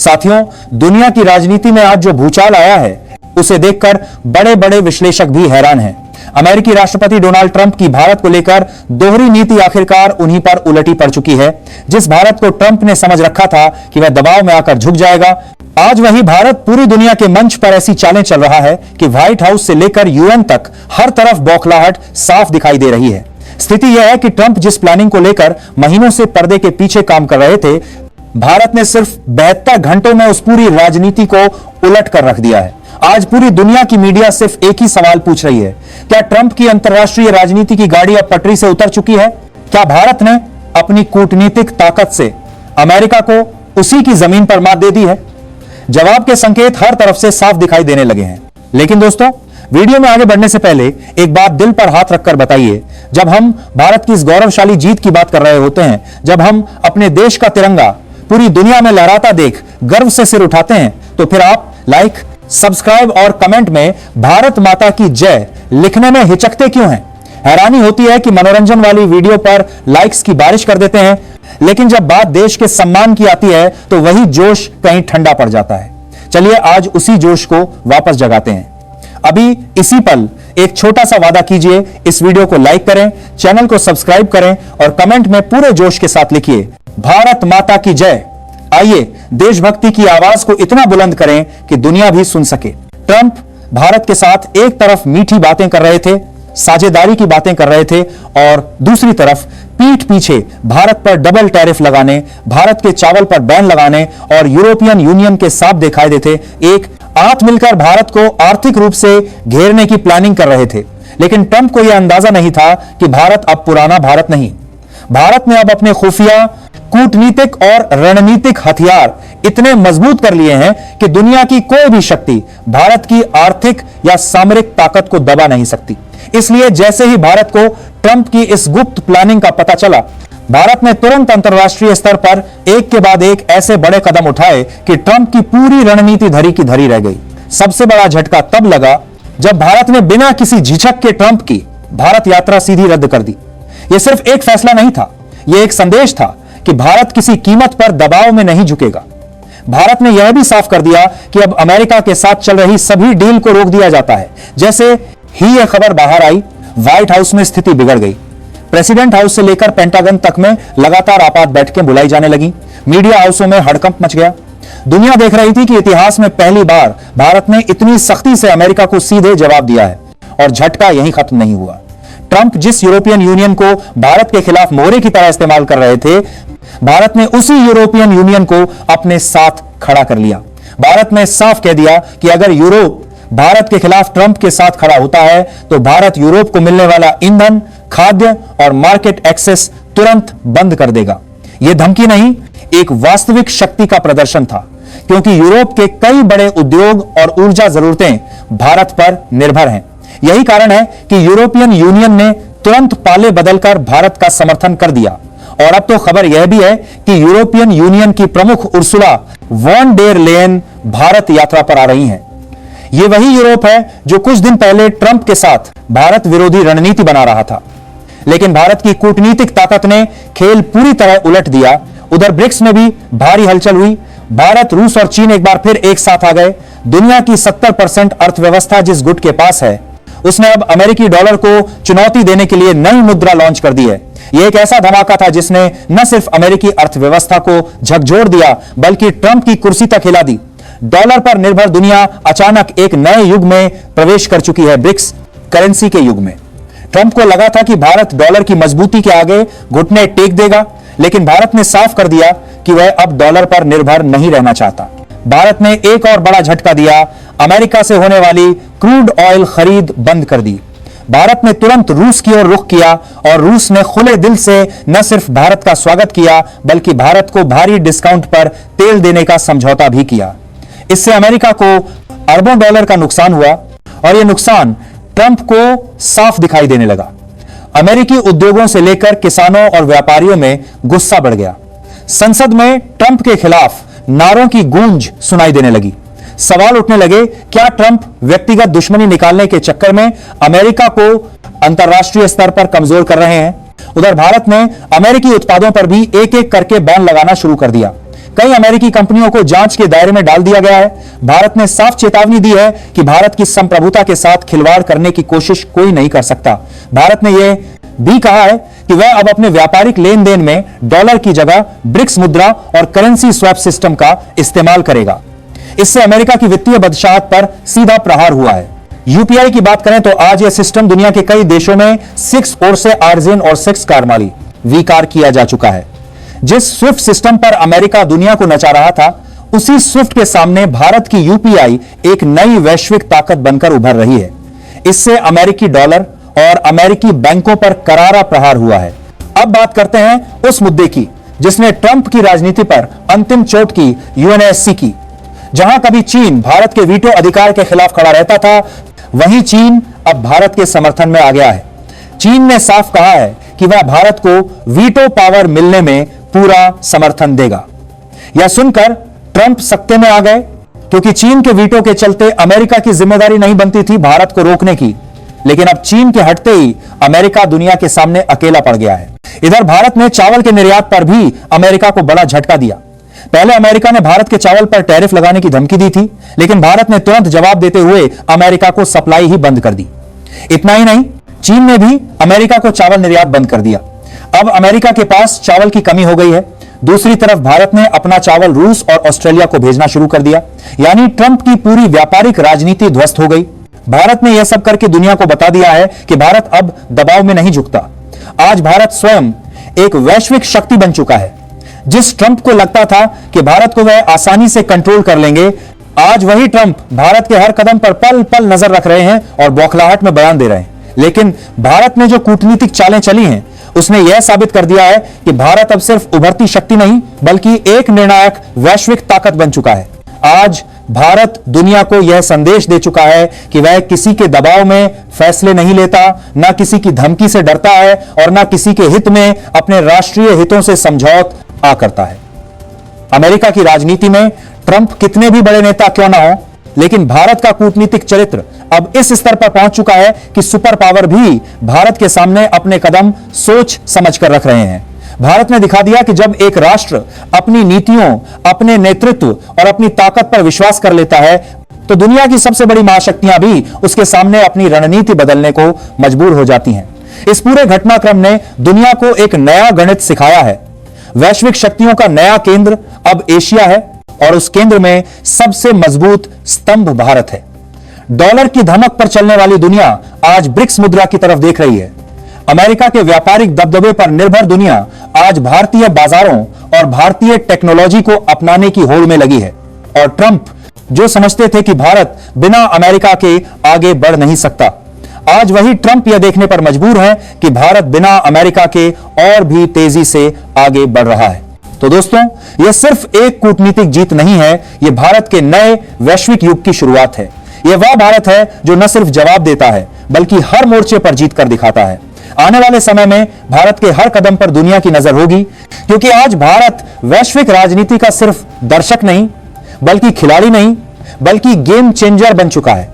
साथियों, दुनिया की राजनीति में आज जो भूचाल आया है उसे देखकर बड़े बड़े विश्लेषक भी हैरान हैं। अमेरिकी राष्ट्रपति डोनाल्ड ट्रंप की भारत को लेकर दोहरी नीति आखिरकार उन्हीं पर उलटी पड़ चुकी है। जिस भारत को ट्रंप ने समझ रखा था कि वह दबाव में आकर झुक जाएगा, आज वही भारत पूरी दुनिया के मंच पर ऐसी चालें चल रहा है कि व्हाइट हाउस से लेकर यूएन तक हर तरफ बौखलाहट साफ दिखाई दे रही है। स्थिति यह है कि ट्रंप जिस प्लानिंग को लेकर महीनों से पर्दे के पीछे काम कर रहे थे, भारत ने सिर्फ 72 घंटों में उस पूरी राजनीति को उलट कर रख दिया है। आज पूरी दुनिया की मीडिया सिर्फ एक ही सवाल पूछ रही है, क्या ट्रंप की अंतर्राष्ट्रीय राजनीति की गाड़ी अब पटरी से उतर चुकी है? क्या भारत ने अपनी कूटनीतिक ताकत से अमेरिका को उसी की जमीन पर मात दे दी है? जवाब के संकेत हर तरफ से साफ दिखाई देने लगे हैं। लेकिन दोस्तों, वीडियो में आगे बढ़ने से पहले एक बात दिल पर हाथ रखकर बताइए, जब हम भारत की इस गौरवशाली जीत की बात कर रहे होते हैं, जब हम अपने देश का तिरंगा पूरी दुनिया में लहराता देख गर्व से सिर उठाते हैं, तो फिर आप लाइक, सब्सक्राइब और कमेंट में भारत माता की जय लिखने में हिचकते क्यों हैं? हैरानी होती है कि मनोरंजन वाली वीडियो पर लाइक्स की बारिश कर देते हैं, लेकिन जब बात देश के सम्मान की आती है तो वही जोश कहीं ठंडा पड़ जाता है। चलिए आज उसी जोश को वापस जगाते हैं। अभी इसी पल एक छोटा सा वादा कीजिए, इस वीडियो को लाइक करें, चैनल को सब्सक्राइब करें और कमेंट में पूरे जोश के साथ लिखिए भारत माता की जय। आइए देशभक्ति की आवाज को इतना बुलंद करें कि दुनिया भी सुन सके। ट्रंप भारत के साथ एक तरफ मीठी बातें कर रहे थे, साझेदारी की बातें कर रहे थे, और दूसरी तरफ पीठ पीछे भारत पर डबल टैरिफ लगाने, भारत के चावल पर बैन लगाने और यूरोपियन यूनियन के साथ दिखाई देते एक हाथ मिलकर भारत को आर्थिक रूप से घेरने की प्लानिंग कर रहे थे। लेकिन ट्रंप को यह अंदाजा नहीं था कि भारत अब पुराना भारत नहीं। भारत ने अब अपने खुफिया, कूटनीतिक और रणनीतिक हथियार इतने मजबूत कर लिए हैं कि दुनिया की कोई भी शक्ति भारत की आर्थिक या सामरिक ताकत को दबा नहीं सकती। इसलिए जैसे ही भारत को ट्रंप की इस गुप्त प्लानिंग का पता चला, भारत ने तुरंत अंतर्राष्ट्रीय स्तर पर एक के बाद एक ऐसे बड़े कदम उठाए कि ट्रंप की पूरी रणनीति धरी की धरी रह गई। सबसे बड़ा झटका तब लगा जब भारत ने बिना किसी झिझक के ट्रंप की भारत यात्रा सीधी रद्द कर दी। यह सिर्फ एक फैसला नहीं था, यह एक संदेश था कि भारत किसी कीमत पर दबाव में नहीं झुकेगा। भारत ने यह भी साफ कर दिया कि अब अमेरिका के साथ चल रही सभी डील को रोक दिया जाता है। जैसे ही यह खबर बाहर आई, व्हाइट हाउस में स्थिति बिगड़ गई। प्रेसिडेंट हाउस से लेकर पेंटागन तक में लगातार आपात बैठकें बुलाई जाने लगी। मीडिया हाउसों में हड़कंप मच गया। दुनिया देख रही थी कि इतिहास में पहली बार भारत ने इतनी सख्ती से अमेरिका को सीधे जवाब दिया है। और झटका यहीं खत्म नहीं हुआ। ट्रंप जिस यूरोपियन यूनियन को भारत के खिलाफ मोहरे की तरह इस्तेमाल कर रहे थे, भारत ने उसी यूरोपियन यूनियन को अपने साथ खड़ा कर लिया। भारत ने साफ कह दिया कि अगर यूरोप भारत के खिलाफ ट्रंप के साथ खड़ा होता है तो भारत यूरोप को मिलने वाला ईंधन, खाद्य और मार्केट एक्सेस तुरंत बंद कर देगा। यह धमकी नहीं, एक वास्तविक शक्ति का प्रदर्शन था, क्योंकि यूरोप के कई बड़े उद्योग और ऊर्जा जरूरतें भारत पर निर्भर हैं। यही कारण है कि यूरोपियन यूनियन ने तुरंत पाले बदलकर भारत का समर्थन कर दिया। और अब तो खबर यह भी है कि यूरोपियन यूनियन की प्रमुख Ursula von der Leyen Bharat यात्रा पर आ रही हैं। यह वही यूरोप है जो कुछ दिन पहले ट्रंप के साथ भारत विरोधी रणनीति बना रहा था। लेकिन भारत की कूटनीतिक ताकत ने खेल पूरी तरह उलट दिया। उधर ब्रिक्स में भी भारी हलचल हुई। भारत, रूस और चीन एक बार फिर एक साथ आ गए। दुनिया की 70% अर्थव्यवस्था जिस गुट के पास है, उसने अब अमेरिकी डॉलर को चुनौती देने के लिए नई मुद्रा लॉन्च कर दी है। यह एक ऐसा धमाका था जिसने न सिर्फ अमेरिकी अर्थव्यवस्था को झकझोर दिया, बल्कि ट्रंप की कुर्सी तक हिला दी। डॉलर पर निर्भर दुनिया अचानक एक नए युग में प्रवेश कर चुकी है, ब्रिक्स करेंसी के युग में। ट्रंप को लगा था कि भारत डॉलर की मजबूती के आगे घुटने टेक देगा, लेकिन भारत ने साफ कर दिया कि वह अब डॉलर पर निर्भर नहीं रहना चाहता। भारत ने एक और बड़ा झटका दिया, अमेरिका से होने वाली क्रूड ऑयल खरीद बंद कर दी। भारत ने तुरंत रूस की ओर रुख किया और रूस ने खुले दिल से न सिर्फ भारत का स्वागत किया, बल्कि भारत को भारी डिस्काउंट पर तेल देने का समझौता भी किया। इससे अमेरिका को अरबों डॉलर का नुकसान हुआ और यह नुकसान ट्रंप को साफ दिखाई देने लगा। अमेरिकी उद्योगों से लेकर किसानों और व्यापारियों में गुस्सा बढ़ गया। संसद में ट्रंप के खिलाफ नारों की गूंज सुनाई देने लगी। सवाल उठने लगे, क्या ट्रंप व्यक्तिगत दुश्मनी निकालने के चक्कर में अमेरिका को अंतर्राष्ट्रीय स्तर पर कमजोर कर रहे हैं? उधर भारत ने अमेरिकी उत्पादों पर भी एक एक करके बैन लगाना शुरू कर दिया। कई अमेरिकी कंपनियों को जांच के दायरे में डाल दिया गया है। भारत ने साफ चेतावनी दी है कि भारत की संप्रभुता के साथ खिलवाड़ करने की कोशिश कोई नहीं कर सकता। भारत ने यह भी कहा है कि वह अब अपने व्यापारिक लेन देन में डॉलर की जगह ब्रिक्स मुद्रा और करेंसी स्वैप सिस्टम का इस्तेमाल करेगा। इससे अमेरिका की वित्तीय बदशाहत पर सीधा प्रहार हुआ है। यूपीआई की बात करें तो आज यह सिस्टम दुनिया के कई देशों में 6 और से आर्जिन और 6 कारमाली विकार किया जा चुका है। जिस स्विफ्ट सिस्टम पर अमेरिका दुनिया को नचा रहा था, उसी स्विफ्ट के सामने भारत की यूपीआई एक नई वैश्विक ताकत बनकर उभर रही है। इससे अमेरिकी डॉलर और अमेरिकी बैंकों पर करारा प्रहार हुआ है। अब बात करते हैं उस मुद्दे की जिसने ट्रंप की राजनीति पर अंतिम चोट की, यूएनएससी की। जहां कभी चीन भारत के वीटो अधिकार के खिलाफ खड़ा रहता था, वहीं चीन अब भारत के समर्थन में आ गया है। चीन ने साफ कहा है कि वह भारत को वीटो पावर मिलने में पूरा समर्थन देगा। यह सुनकर ट्रंप सत्ते में आ गए, क्योंकि चीन के वीटो के चलते अमेरिका की जिम्मेदारी नहीं बनती थी भारत को रोकने की। लेकिन अब चीन के हटते ही अमेरिका दुनिया के सामने अकेला पड़ गया है। इधर भारत ने चावल के निर्यात पर भी अमेरिका को बड़ा झटका दिया। पहले अमेरिका ने भारत के चावल पर टैरिफ लगाने की धमकी दी थी, लेकिन भारत ने तुरंत जवाब देते हुए अमेरिका को सप्लाई ही बंद कर दी। इतना ही नहीं, चीन ने भी अमेरिका को चावल निर्यात बंद कर दिया। अब अमेरिका के पास चावल की कमी हो गई है। दूसरी तरफ भारत ने अपना चावल रूस और ऑस्ट्रेलिया को भेजना शुरू कर दिया। यानी ट्रंप की पूरी व्यापारिक राजनीति ध्वस्त हो गई। भारत ने यह सब करके दुनिया को बता दिया है कि भारत अब दबाव में नहीं झुकता। आज भारत स्वयं एक वैश्विक शक्ति बन चुका है। जिस ट्रंप को लगता था कि भारत को वह आसानी से कंट्रोल कर लेंगे, आज वही ट्रंप भारत के हर कदम पर पल पल नजर रख रहे हैं और बौखलाहट में बयान दे रहे हैं। लेकिन भारत ने जो कूटनीतिक चालें चली हैं, उसने यह साबित कर दिया है कि भारत अब सिर्फ उभरती शक्ति नहीं, बल्कि एक निर्णायक वैश्विक ताकत बन चुका है। आज भारत दुनिया को यह संदेश दे चुका है कि वह किसी के दबाव में फैसले नहीं लेता, ना किसी की धमकी से डरता है और ना किसी के हित में अपने राष्ट्रीय हितों से समझौता करता है। अमेरिका की राजनीति में ट्रंप कितने भी बड़े नेता क्यों ना हो, लेकिन भारत का कूटनीतिक चरित्र अब इस स्तर पर पहुंच चुका है कि सुपर पावर भी भारत के सामने अपने कदम सोच समझ कर रख रहे हैं। भारत ने दिखा दिया कि जब एक राष्ट्र अपनी नीतियों, अपने नेतृत्व और अपनी ताकत पर विश्वास कर लेता है, तो दुनिया की सबसे बड़ी महाशक्तियां भी उसके सामने अपनी रणनीति बदलने को मजबूर हो जाती हैं। इस पूरे घटनाक्रम ने दुनिया को एक नया गणित सिखाया है। वैश्विक शक्तियों का नया केंद्र अब एशिया है और उस केंद्र में सबसे मजबूत स्तंभ भारत है। डॉलर की धमक पर चलने वाली दुनिया आज ब्रिक्स मुद्रा की तरफ देख रही है। अमेरिका के व्यापारिक दबदबे पर निर्भर दुनिया आज भारतीय बाजारों और भारतीय टेक्नोलॉजी को अपनाने की होड़ में लगी है। और ट्रंप जो समझते थे कि भारत बिना अमेरिका के आगे बढ़ नहीं सकता, आज वही ट्रंप यह देखने पर मजबूर है कि भारत बिना अमेरिका के और भी तेजी से आगे बढ़ रहा है। तो दोस्तों, यह सिर्फ एक कूटनीतिक जीत नहीं है, यह भारत के नए वैश्विक युग की शुरुआत है। यह वह भारत है जो न सिर्फ जवाब देता है, बल्कि हर मोर्चे पर जीत कर दिखाता है। आने वाले समय में भारत के हर कदम पर दुनिया की नजर होगी, क्योंकि आज भारत वैश्विक राजनीति का सिर्फ दर्शक नहीं, बल्कि खिलाड़ी नहीं, बल्कि गेम चेंजर बन चुका है।